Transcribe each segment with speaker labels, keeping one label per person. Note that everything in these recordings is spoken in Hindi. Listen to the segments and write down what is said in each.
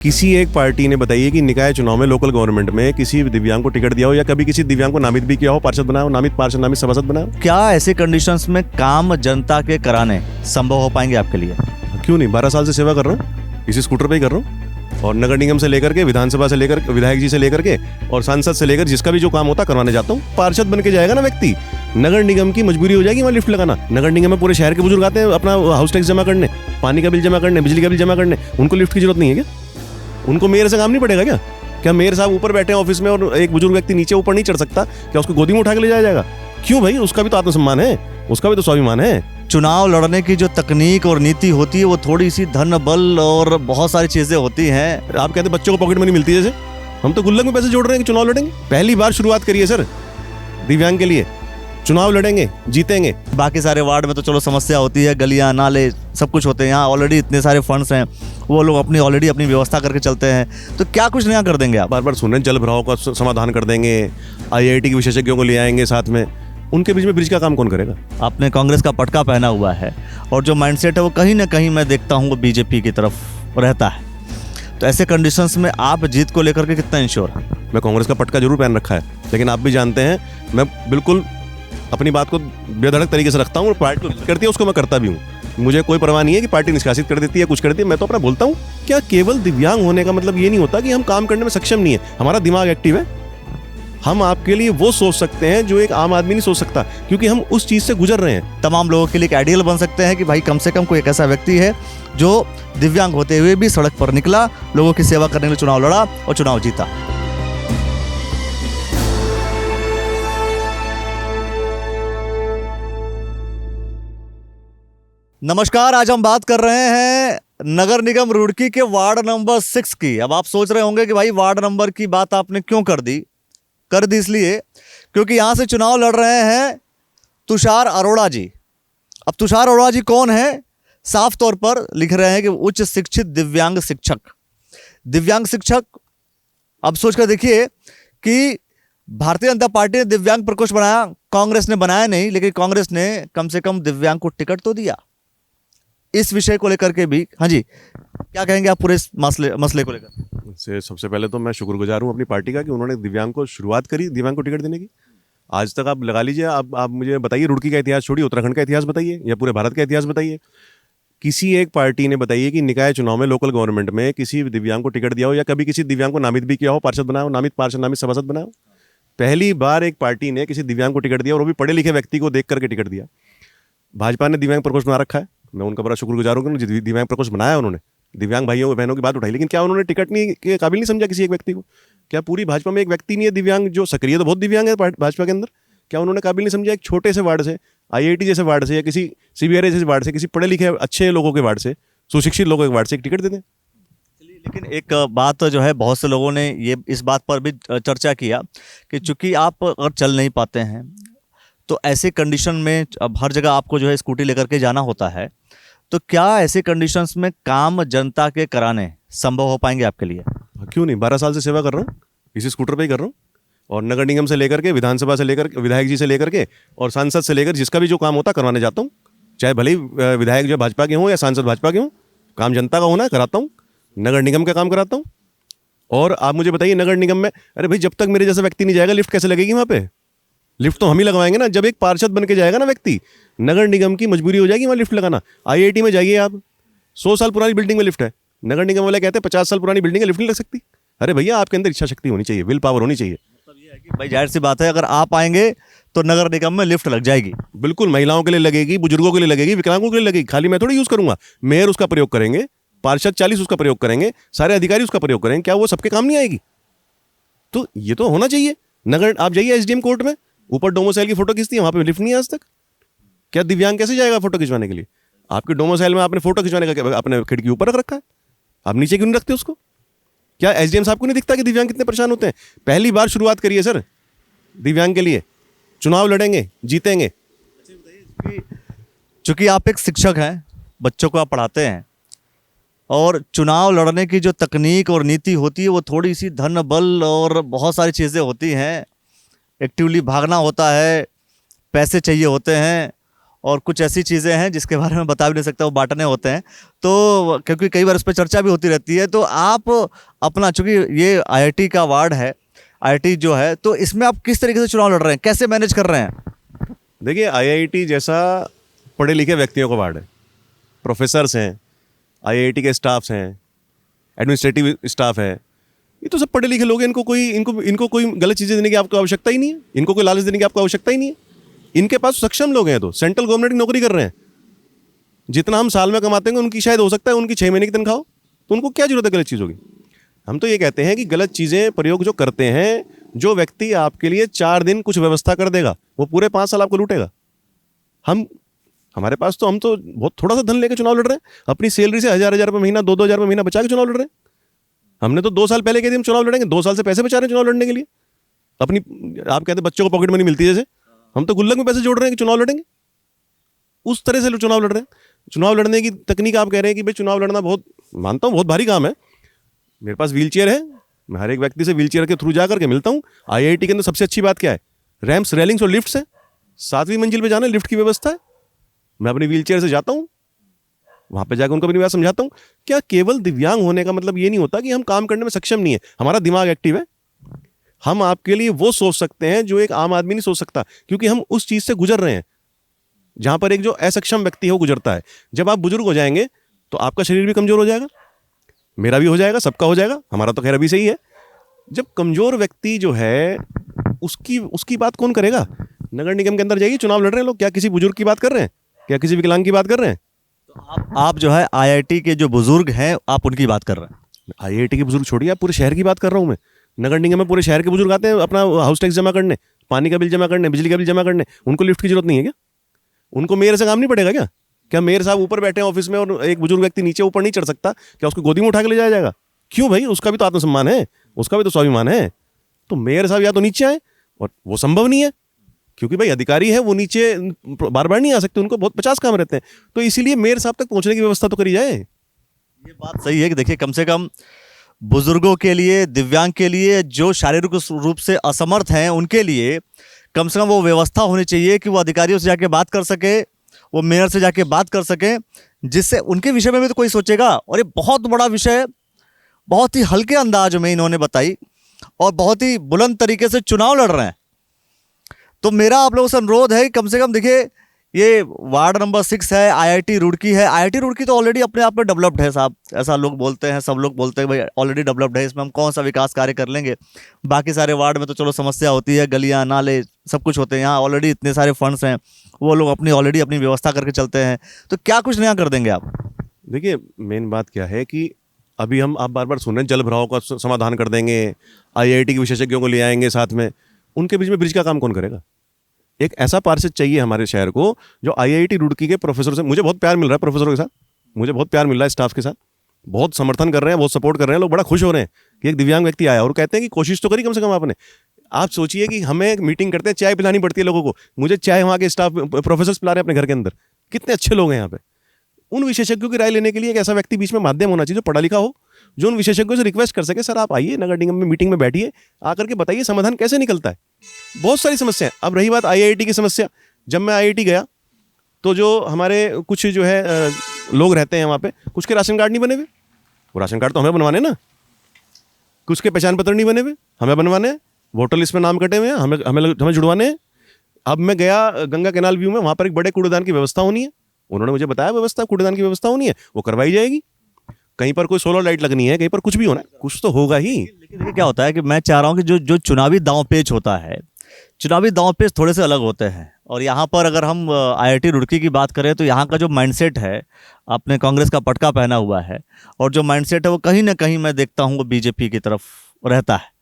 Speaker 1: किसी एक पार्टी ने बताइए कि निकाय चुनाव में लोकल गवर्नमेंट में किसी दिव्यांग को टिकट दिया हो या कभी किसी दिव्यांग को नामित भी किया हो, पार्षद बनाया हो, नामित पार्षद नामित सभासद बनाया हो?
Speaker 2: क्या ऐसे कंडीशंस में काम जनता के कराने संभव हो पाएंगे आपके लिए?
Speaker 1: क्यों नहीं, 12 साल से सेवा कर रहा हूँ, इसी स्कूटर पे ही कर रहा हूँ। और नगर निगम से लेकर के, विधानसभा से लेकर, विधायक जी से लेकर के और सांसद से लेकर जिसका भी जो काम होता करवाने जाता हूँ। पार्षद बन के जाएगा ना व्यक्ति, नगर निगम की मजबूरी हो जाएगी वहाँ लिफ्ट लगाना। नगर निगम में पूरे शहर के बुजुर्ग आते हैं अपना हाउस टैक्स जमा करने, पानी का बिल जमा करने, बिजली का बिल जमा करने, उनको लिफ्ट की जरूरत नहीं है क्या? उनको मेयर से काम नहीं पड़ेगा क्या? क्या मेयर साहब ऊपर बैठे हैं ऑफिस में और एक बुजुर्ग व्यक्ति नीचे ऊपर नहीं चढ़ सकता? क्या उसको गोदी में उठा के ले जाया जाएगा? क्यों भाई, उसका भी तो आत्मसम्मान है, उसका भी तो स्वाभिमान है।
Speaker 2: चुनाव लड़ने की जो तकनीक और नीति होती है वो थोड़ी सी धन बल और बहुत सारी चीजें होती हैं।
Speaker 1: आप कहते बच्चों को पॉकेट मनी मिलती है, जैसे हम तो गुल्लक में पैसे जोड़ रहे हैं कि चुनाव लड़ेंगे। पहली बार शुरुआत करिए सर, दिव्यांग के लिए चुनाव लड़ेंगे, जीतेंगे।
Speaker 2: बाकी सारे वार्ड में तो चलो समस्या होती है, गलियां नाले सब कुछ होते हैं। यहाँ ऑलरेडी इतने सारे फंड्स हैं, वो लोग ऑलरेडी अपनी व्यवस्था करके चलते हैं, तो क्या कुछ नया कर देंगे आप?
Speaker 1: बार बार सुन रहे हैं, जल भराव का समाधान कर देंगे, IIT के विशेषज्ञों को ले आएंगे साथ में। उनके बीच में ब्रिज का काम कौन करेगा?
Speaker 2: आपने कांग्रेस का पटका पहना हुआ है और जो माइंडसेट है वो कहीं ना कहीं मैं देखता हूँ वो बीजेपी की तरफ रहता है। तो ऐसे कंडीशंस में आप जीत को लेकर के कितना इंश्योर हैं?
Speaker 1: मैं कांग्रेस का पटका जरूर पहन रखा है, लेकिन आप भी जानते हैं मैं बिल्कुल अपनी बात को बेधड़क तरीके से रखता हूँ और पार्टी को करती है उसको मैं करता भी हूँ। मुझे कोई परवाह नहीं है कि पार्टी निष्कासित कर देती है, कुछ कर देती है, मैं तो अपना बोलता हूँ। क्या केवल दिव्यांग होने का मतलब ये नहीं होता कि हम काम करने में सक्षम नहीं है? हमारा दिमाग एक्टिव है, हम आपके लिए वो सोच सकते हैं जो एक आम आदमी नहीं सोच सकता, क्योंकि हम उस चीज से गुजर रहे हैं।
Speaker 2: तमाम लोगों के लिए एक आइडियल बन सकते हैं कि भाई कम से कम कोई एक ऐसा व्यक्ति है जो दिव्यांग होते हुए भी सड़क पर निकला, लोगों की सेवा करने के लिए चुनाव लड़ा और चुनाव जीता। नमस्कार, आज हम बात कर रहे हैं नगर निगम रुड़की के वार्ड नंबर 6 की। अब आप सोच रहे होंगे कि भाई वार्ड नंबर की बात आपने क्यों कर दी इसलिए क्योंकि यहां से चुनाव लड़ रहे हैं तुषार अरोड़ा जी। अब तुषार अरोड़ा जी कौन है? साफ तौर पर लिख रहे हैं कि उच्च शिक्षित दिव्यांग शिक्षक। अब सोचकर देखिए कि भारतीय जनता पार्टी ने दिव्यांग प्रकोष्ठ बनाया, कांग्रेस ने बनाया नहीं, लेकिन कांग्रेस ने कम से कम दिव्यांग को टिकट तो दिया। इस विषय को लेकर के भी, हाँ जी, क्या कहेंगे आप पूरे इस मसले को लेकर?
Speaker 1: सबसे पहले तो मैं शुक्रगुजार हूँ अपनी पार्टी का कि उन्होंने दिव्यांग को शुरुआत करी, दिव्यांग को टिकट देने की। आज तक आप लगा लीजिए, आप मुझे बताइए, रुड़की का इतिहास छोड़िए, उत्तराखंड का इतिहास बताइए या पूरे भारत का इतिहास बताइए। किसी एक पार्टी ने बताइए कि निकाय चुनाव में लोकल गवर्नमेंट में किसी दिव्यांग को टिकट दिया हो या कभी किसी दिव्यांग को नामित भी किया हो, पार्षद बनाया हो, नामित पार्षद नामित सभासद बनाया हो? पहली बार एक पार्टी ने किसी दिव्यांग को टिकट दिया और वो भी पढ़े लिखे व्यक्ति को देख करके टिकट दिया। भाजपा ने दिव्यांग प्रकोष्ठ बना रखा है, मैं उनका बड़ा शुक्रगुजार हूँ कि दिव्यांग प्रकोष्ठ बनाया उन्होंने, दिव्यांग भाइयों बहनों की बात उठाई, लेकिन क्या उन्होंने टिकट नहीं के काबिल नहीं समझा किसी एक व्यक्ति को? क्या पूरी भाजपा में एक व्यक्ति नहीं है दिव्यांग जो सक्रिय, तो बहुत दिव्यांग है भाजपा के अंदर? क्या उन्होंने काबिल नहीं समझा एक छोटे से वार्ड से, IIT जैसे वार्ड से या किसी CBRI जैसे वार्ड से, किसी पढ़े लिखे अच्छे लोगों के वार्ड से, सुशिक्षित लोगों के वार्ड से एक टिकट दे दें?
Speaker 2: लेकिन एक बात जो है, बहुत से लोगों ने ये इस बात पर भी चर्चा किया कि चूंकि आप अगर चल नहीं पाते हैं तो ऐसे कंडीशन में अब हर जगह आपको जो है स्कूटी लेकर के जाना होता है, तो क्या ऐसे कंडीशंस में काम जनता के कराने संभव हो पाएंगे आपके लिए?
Speaker 1: क्यों नहीं, 12 साल से सेवा कर रहा हूँ, इसी स्कूटर पे ही कर रहा हूँ। और नगर निगम से लेकर के, विधानसभा से लेकर, विधायक जी से लेकर के और सांसद से लेकर जिसका भी जो काम होता करवाने जाता हूँ। चाहे भले ही विधायक जो भाजपा के हों या सांसद भाजपा के हों, काम जनता का होना है, कराता हूँ। नगर निगम का काम कराता हूँ। और आप मुझे बताइए, नगर निगम में, अरे भाई जब तक मेरे जैसा व्यक्ति नहीं जाएगा लिफ्ट कैसे लगेगी वहाँ पे? लिफ्ट तो हम ही लगवाएंगे ना। जब एक पार्षद बन के जाएगा ना व्यक्ति, नगर निगम की मजबूरी हो जाएगी वहाँ लिफ्ट लगाना। IIT में जाइए आप, 100 साल पुरानी बिल्डिंग में लिफ्ट है, नगर निगम वाले कहते हैं 50 साल पुरानी बिल्डिंग है, लिफ्ट नहीं लग सकती। अरे भैया, आपके अंदर इच्छा शक्ति होनी चाहिए, विल पावर होनी चाहिए।
Speaker 2: मतलब ये है कि भाई जाहिर सी बात है, अगर आप आएंगे तो नगर निगम में लिफ्ट लग जाएगी।
Speaker 1: बिल्कुल, महिलाओं के लिए लगेगी, बुजुर्गों के लिए लगेगी, विकलांगों के लिए लगेगी। खाली मैं थोड़ी यूज़ करूंगा, मेयर उसका प्रयोग करेंगे, पार्षद 40 उसका प्रयोग करेंगे, सारे अधिकारी उसका प्रयोग करेंगे। क्या वो सबके काम नहीं आएगी? तो ये तो होना चाहिए। नगर, आप जाइए SDM कोर्ट में, ऊपर डोमोसाइल की फोटो खींचती है, वहाँ पे लिफ्ट नहीं है आज तक। क्या दिव्यांग कैसे जाएगा फोटो खिंचवाने के लिए? आपके डोमोसाइल में आपने फोटो खिंचवाने का अपने खिड़की ऊपर रख रखा है, आप नीचे क्यों नहीं रखते उसको? क्या SDM साहब को नहीं दिखता कि दिव्यांग कितने परेशान होते हैं? पहली बार शुरुआत करिए सर, दिव्यांग के लिए चुनाव लड़ेंगे, जीतेंगे।
Speaker 2: चूंकि आप एक शिक्षक हैं, बच्चों को आप पढ़ाते हैं, और चुनाव लड़ने की जो तकनीक और नीति होती है वो थोड़ी सी धन बल और बहुत सारी चीज़ें होती हैं। एक्टिवली भागना होता है, पैसे चाहिए होते हैं, और कुछ ऐसी चीज़ें हैं जिसके बारे में बता भी नहीं सकता, वो बांटने होते हैं। तो क्योंकि कई बार इस पर चर्चा भी होती रहती है, तो आप अपना, चूंकि ये आईआईटी का वार्ड है, आईआईटी जो है, तो इसमें आप किस तरीके से चुनाव लड़ रहे हैं, कैसे मैनेज कर रहे हैं?
Speaker 1: देखिए, आईआईटी जैसा पढ़े लिखे व्यक्तियों का वार्ड है, प्रोफेसर्स हैं, आईआईटी के स्टाफ्स हैं, एडमिनिस्ट्रेटिव स्टाफ है, ये तो सब पढ़े लिखे लोग हैं। इनको कोई गलत चीज़ें देने की आपको आवश्यकता ही नहीं है, इनको कोई लालच देने की आपको आवश्यकता ही नहीं है। इनके पास सक्षम लोग हैं, तो सेंट्रल गवर्नमेंट की नौकरी कर रहे हैं, जितना हम साल में कमाते हैं उनकी शायद हो सकता है उनकी 6 महीने की तनख्वाह हो, तो उनको क्या जरूरत है गलत चीज़ों की। हम तो ये कहते हैं कि गलत चीज़ें प्रयोग जो करते हैं, जो व्यक्ति आपके लिए 4 दिन कुछ व्यवस्था कर देगा, वो पूरे 5 साल आपको लूटेगा। हमारे पास तो, हम तो बहुत थोड़ा सा धन लेकर चुनाव लड़ रहे हैं, अपनी सैलरी से 1,000 रुपये महीना, 2,000 रुपये महीना बचा के चुनाव लड़ रहे हैं। हमने तो 2 साल पहले कह दिया हम चुनाव लड़ेंगे, 2 साल से पैसे बचा रहे हैं चुनाव लड़ने के लिए। अपनी, आप कहते हैं बच्चों को पॉकेट मनी मिलती है, जैसे हम तो गुल्लक में पैसे जोड़ रहे हैं कि चुनाव लड़ेंगे, उस तरह से चुनाव लड़ रहे हैं। चुनाव लड़ने की तकनीक आप कह रहे हैं कि भाई चुनाव लड़ना बहुत, मानता हूँ बहुत भारी काम है। मेरे पास व्हील चेयर है, मैं हर एक व्यक्ति से व्हील चेयर के थ्रू जा करके मिलता हूँ। आईआईटी के अंदर सबसे अच्छी बात क्या है? रैम्प्स, रेलिंग्स और लिफ्ट्स है। 7वीं मंजिल पे जाना है, लिफ्ट की व्यवस्था है। मैं अपनी व्हील चेयर से जाता हूँ, वहाँ पे जाकर उनको अपनी बात समझाता हूँ। क्या केवल दिव्यांग होने का मतलब ये नहीं होता कि हम काम करने में सक्षम नहीं है, हमारा दिमाग एक्टिव है। हम आपके लिए वो सोच सकते हैं जो एक आम आदमी नहीं सोच सकता, क्योंकि हम उस चीज़ से गुजर रहे हैं जहाँ पर एक जो असक्षम व्यक्ति है वो गुजरता है। जब आप बुजुर्ग हो जाएंगे तो आपका शरीर भी कमज़ोर हो जाएगा, मेरा भी हो जाएगा, सबका हो जाएगा, हमारा तो खैर अभी सही है। जब कमज़ोर व्यक्ति जो है उसकी बात कौन करेगा? नगर निगम के अंदर जाइए, चुनाव लड़ रहे हैं लोग, क्या किसी बुजुर्ग की बात कर रहे हैं? क्या किसी विकलांग की बात कर रहे हैं?
Speaker 2: तो आप जो है आईआईटी के जो बुजुर्ग हैं, आप उनकी बात कर रहे हैं।
Speaker 1: आईआईटी के बुजुर्ग छोड़िए, आप पूरे शहर की बात कर रहा हूँ मैं। नगर निगम में पूरे शहर के बुजुर्ग आते हैं अपना हाउस टैक्स जमा करने, पानी का बिल जमा करने, बिजली का बिल जमा करने। उनको लिफ्ट की जरूरत नहीं है क्या? उनको मेयर से काम नहीं पड़ेगा क्या? क्या मेयर साहब ऊपर बैठे हैं ऑफिस में और एक बुजुर्ग व्यक्ति नीचे ऊपर नहीं चढ़ सकता? क्या उसको गोदी में उठा के ले जाया जाएगा? क्यों भाई, उसका भी तो आत्मसम्मान है, उसका भी तो स्वाभिमान है। तो मेयर साहब या तो नीचे आए, और वो संभव नहीं है क्योंकि भाई अधिकारी है, वो नीचे बार बार नहीं आ सकते, उनको बहुत 50 काम रहते हैं। तो इसीलिए मेयर साहब तक पहुंचने की व्यवस्था तो करी जाए।
Speaker 2: ये बात सही है कि देखिए, कम से कम बुजुर्गों के लिए, दिव्यांग के लिए, जो शारीरिक रूप से असमर्थ हैं, उनके लिए कम से कम वो व्यवस्था होनी चाहिए कि वो अधिकारियों से जाके बात कर सके, वो मेयर से जाके बात कर सके, जिससे उनके विषय में भी तो कोई सोचेगा। और ये बहुत बड़ा विषय, बहुत ही हल्के अंदाज में इन्होंने बताई और बहुत ही बुलंद तरीके से चुनाव लड़ रहे हैं। तो मेरा आप लोगों से अनुरोध है कि कम से कम देखिए, ये वार्ड नंबर 6 है, आईआईटी रुड़की है। आईआईटी रुड़की तो ऑलरेडी अपने आप में डेवलप्ड है साहब, ऐसा लोग बोलते हैं, सब लोग बोलते हैं भाई ऑलरेडी डेवलप्ड है, इसमें हम कौन सा विकास कार्य कर लेंगे। बाकी सारे वार्ड में तो चलो समस्या होती है, गलियां नाले सब कुछ होते हैं, यहाँ ऑलरेडी इतने सारे फंड्स हैं, वो लोग ऑलरेडी अपनी व्यवस्था करके चलते हैं। तो क्या कुछ नया कर देंगे आप?
Speaker 1: देखिए, मेन बात क्या है कि अभी आप बार बार सुन रहे हैं जल भराव का समाधान कर देंगे, आईआईटी के विशेषज्ञों को ले आएंगे साथ में। उनके बीच में ब्रिज का काम कौन करेगा? एक ऐसा पार्षद चाहिए हमारे शहर को जो आईआईटी रुड़की के प्रोफेसर से, मुझे बहुत प्यार मिल रहा है प्रोफेसरों के साथ, मुझे बहुत प्यार मिल रहा है स्टाफ के साथ, बहुत समर्थन कर रहे हैं, बहुत सपोर्ट कर रहे हैं, लोग बड़ा खुश हो रहे हैं कि एक दिव्यांग व्यक्ति आया, और कहते हैं कि कोशिश तो करी कम से कम आपने। आप सोचिए कि हमें एक मीटिंग करते हैं, चाय पिलानी पड़ती है लोगों को, मुझे चाय वहाँ के स्टाफ प्रोफेसर्स पिला रहे हैं अपने घर के अंदर। कितने अच्छे लोग हैं यहाँ पे। उन विशेषज्ञों की राय लेने के लिए एक ऐसा व्यक्ति बीच में माध्यम होना चाहिए जो पढ़ा लिखा हो, जो उन विशेषज्ञों से रिक्वेस्ट कर सके, सर आप आइए नगर निगम में मीटिंग में बैठिए, आकर के बताइए समाधान कैसे निकलता है। बहुत सारी समस्याएं। अब रही बात आईआईटी की समस्या, जब मैं आईआईटी गया तो जो हमारे कुछ जो है लोग रहते हैं वहाँ पे, कुछ के राशन कार्ड नहीं बने हुए, वो राशन कार्ड तो हमें बनवाने ना, कुछ के पहचान पत्र नहीं बने हुए, हमें बनवाने हैं, वोटर लिस्ट में नाम कटे हुए हैं, हमें जुड़वाने हैं। अब मैं गया गंगा कैनाल व्यू में, वहाँ पर एक बड़े कूड़ेदान की व्यवस्था होनी है, उन्होंने मुझे बताया व्यवस्था कूड़ेदान की व्यवस्था होनी है, वो करवाई जाएगी। कहीं पर कोई सोलर लाइट लगनी है, कहीं पर कुछ भी होना है, कुछ तो होगा ही।
Speaker 2: लेकिन देखिए क्या होता है कि मैं चाह रहा हूँ कि जो चुनावी दांव पेच होता है, चुनावी दांव पेच थोड़े से अलग होते हैं। और यहाँ पर अगर हम आईआईटी रुड़की की बात करें तो यहाँ का जो माइंडसेट है, आपने कांग्रेस का पटका पहना हुआ है, और जो माइंडसेट है वो कहीं ना कहीं मैं देखता हूँ वो बीजेपी की तरफ रहता है।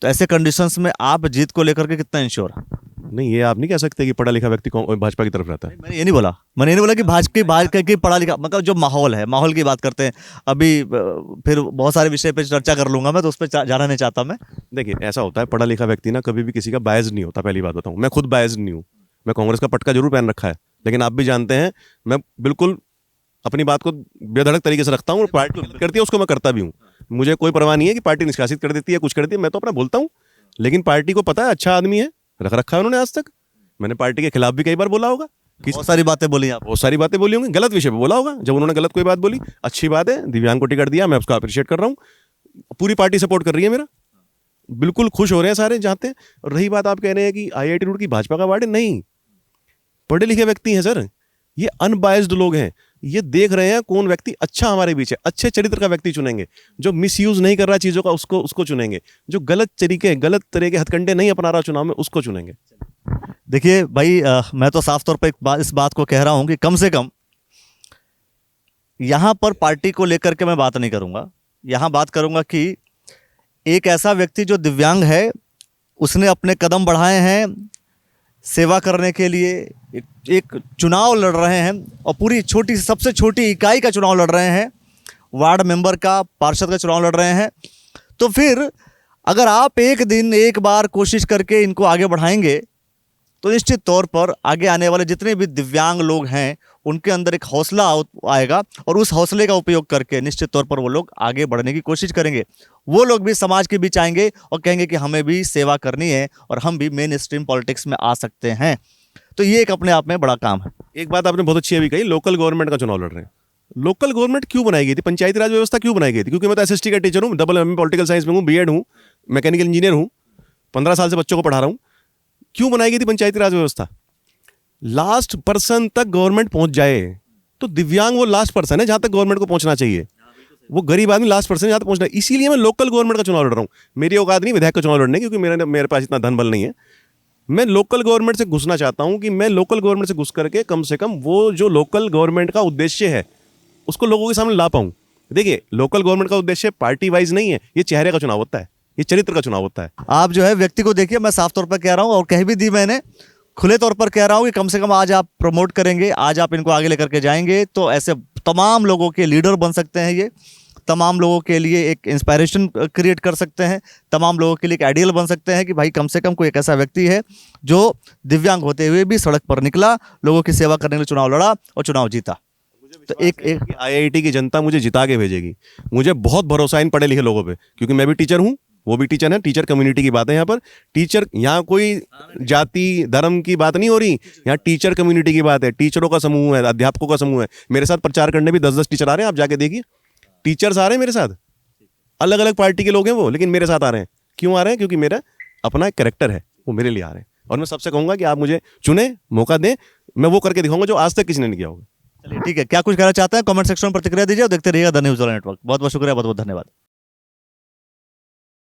Speaker 2: तो ऐसे कंडीशंस में आप जीत को लेकर के कितना इंश्योर हैं?
Speaker 1: नहीं, ये आप नहीं कह सकते कि पढ़ा लिखा व्यक्ति भाजपा की तरफ रहता है।
Speaker 2: मैंने ये नहीं बोला कि भाजपा की पढ़ा लिखा, मतलब जो माहौल है, माहौल की बात करते हैं। अभी फिर बहुत सारे विषय पे चर्चा कर लूंगा मैं, तो उस पर जाना नहीं चाहता मैं।
Speaker 1: देखिए, ऐसा होता है, पढ़ा लिखा व्यक्ति ना कभी भी किसी का बायस नहीं होता। पहली बात बताऊं, मैं खुद बायस नहीं हूँ, मैं कांग्रेस का पटका जरूर पहन रखा है, लेकिन आप भी जानते हैं मैं बिल्कुल अपनी बात को बेधड़क तरीके से रखता हूँ, और पार्टी करती है उसको मैं करता भी हूँ। मुझे कोई परवाह नहीं है कि पार्टी निष्कासित कर देती है, कुछ कर देती है, मैं तो अपना बोलता हूँ। लेकिन पार्टी को पता है अच्छा आदमी है, रख रखा है उन्होंने आज तक। मैंने पार्टी के खिलाफ भी कई बार बोला होगा,
Speaker 2: बहुत सारी बातें बोली आप।
Speaker 1: बहुत सारी बातें बोली होंगी, गलत विषय पे बोला होगा। जब उन्होंने गलत कोई बात बोली, अच्छी बात है, दिव्यांग को टिकट दिया, मैं उसका अप्रिशिएट कर रहा हूँ। पूरी पार्टी सपोर्ट कर रही है मेरा, बिल्कुल खुश हो रहे हैं सारे, चाहते हैं। और रही बात, आप कह रहे हैं कि IIT रुड़की भाजपा का वार्ड है, नहीं, पढ़े लिखे व्यक्ति हैं सर, ये अनबायस्ड लोग हैं। ये देख रहे हैं कौन व्यक्ति अच्छा हमारे बीच है, अच्छे चरित्र का व्यक्ति चुनेंगे, जो मिसयूज नहीं कर रहा चीजों का, उसको चुनेंगे, जो गलत तरह के हथकंडे नहीं अपना रहा चुनाव में, उसको चुनेंगे।
Speaker 2: देखिए भाई, मैं तो साफ तौर पर इस बात को कह रहा हूं कि कम से कम यहां पर पार्टी को लेकर के मैं बात नहीं करूंगा। यहां बात करूंगा कि एक ऐसा व्यक्ति जो दिव्यांग है, उसने अपने कदम बढ़ाए हैं सेवा करने के लिए, एक चुनाव लड़ रहे हैं और पूरी छोटी सबसे छोटी इकाई का चुनाव लड़ रहे हैं, वार्ड मेंबर का, पार्षद का चुनाव लड़ रहे हैं। तो फिर अगर आप एक दिन एक बार कोशिश करके इनको आगे बढ़ाएंगे तो निश्चित तौर पर आगे आने वाले जितने भी दिव्यांग लोग हैं उनके अंदर एक हौसला आएगा और उस हौसले का उपयोग करके निश्चित तौर पर वो लोग आगे बढ़ने की कोशिश करेंगे। वो लोग भी समाज के बीच आएंगे और कहेंगे कि हमें भी सेवा करनी है और हम भी मेन स्ट्रीम पॉलिटिक्स में आ सकते हैं। तो ये एक अपने आप में बड़ा काम है।
Speaker 1: एक बात आपने बहुत अच्छी अभी कही, लोकल गवर्नमेंट का चुनाव लड़ रहे हैं। लोकल गवर्नमेंट क्यों बनाई गई थी, पंचायती राज व्यवस्था क्यों बनाई गई थी? क्योंकि मैं तो SST का टीचर हूँ, डबल MA पॉलिटिकल साइंस में हूँ, B.Ed हूँ, मैकेनिकल इंजीनियर हूँ, 15 साल से बच्चों को पढ़ा रहा हूँ। क्यों बनाई गई थी पंचायती राज व्यवस्था? लास्ट पर्सन तक गवर्नमेंट पहुंच जाए। तो दिव्यांग वो लास्ट पर्सन है जहां तक गवर्नमेंट को पहुंचना चाहिए, वो गरीब आदमी लास्ट पर्सन जहां तक पहुंचना है। इसीलिए मैं लोकल गवर्नमेंट का चुनाव लड़ रहा हूं। मेरी औकात नहीं विधायक का चुनाव लड़ने, क्योंकि मेरे पास इतना धन बल नहीं है। मैं लोकल गवर्नमेंट से घुसना चाहता हूं कि मैं लोकल गवर्नमेंट से घुस करके कम से कम वो जो लोकल गवर्नमेंट का उद्देश्य है उसको लोगों के सामने ला पाऊं। देखिए, लोकल गवर्नमेंट का उद्देश्य पार्टी वाइज नहीं है, ये चेहरे का चुनाव होता है, ये चरित्र का चुनाव होता है।
Speaker 2: आप जो है व्यक्ति को देखिए, मैं साफ तौर पर कह रहा हूं और कह भी दी मैंने, खुले तौर पर कह रहा हूं कि कम से कम आज आप प्रमोट करेंगे, आज आप इनको आगे लेकर के जाएंगे तो ऐसे तमाम लोगों के लीडर बन सकते हैं। ये तमाम लोगों के लिए एक इंस्पायरेशन क्रिएट कर सकते हैं, तमाम लोगों के लिए एक आइडियल बन सकते हैं कि भाई कम से कम कोई एक ऐसा व्यक्ति है जो दिव्यांग होते हुए भी सड़क पर निकला, लोगों की सेवा करने के लिए चुनाव लड़ा और चुनाव जीता। तो एक
Speaker 1: IIT की जनता मुझे जिता के भेजेगी। मुझे बहुत भरोसा है इन पढ़े लिखे लोगों पे, क्योंकि मैं भी टीचर हूँ, वो भी टीचर है। टीचर कम्युनिटी की बात है यहाँ पर। टीचर, यहाँ कोई जाति धर्म की बात नहीं हो रही, यहाँ टीचर कम्युनिटी की बात है। टीचरों का समूह है, अध्यापकों का समूह है। मेरे साथ प्रचार करने भी 10-10 टीचर आ रहे हैं, आप जाके देखिए। टीचर्स आ रहे हैं मेरे साथ, अलग अलग पार्टी के लोग हैं वो, लेकिन मेरे साथ आ रहे हैं। क्यों आ रहे हैं? क्योंकि मेरा अपना एक कैरेक्टर है, वो मेरे लिए आ रहे हैं। और मैं सबसे कहूँगा कि आप मुझे चुने, मौका दें, मैं वो करके दिखाऊंगा जो आज तक किसी ने नहीं किया होगा।
Speaker 2: चलिए ठीक है, क्या कुछ कहना चाहते हैं कमेंट सेक्शन में प्रतिक्रिया दीजिए और देखते रहिएगा द न्यूज़ वाला नेटवर्क। बहुत बहुत शुक्रिया, बहुत बहुत धन्यवाद।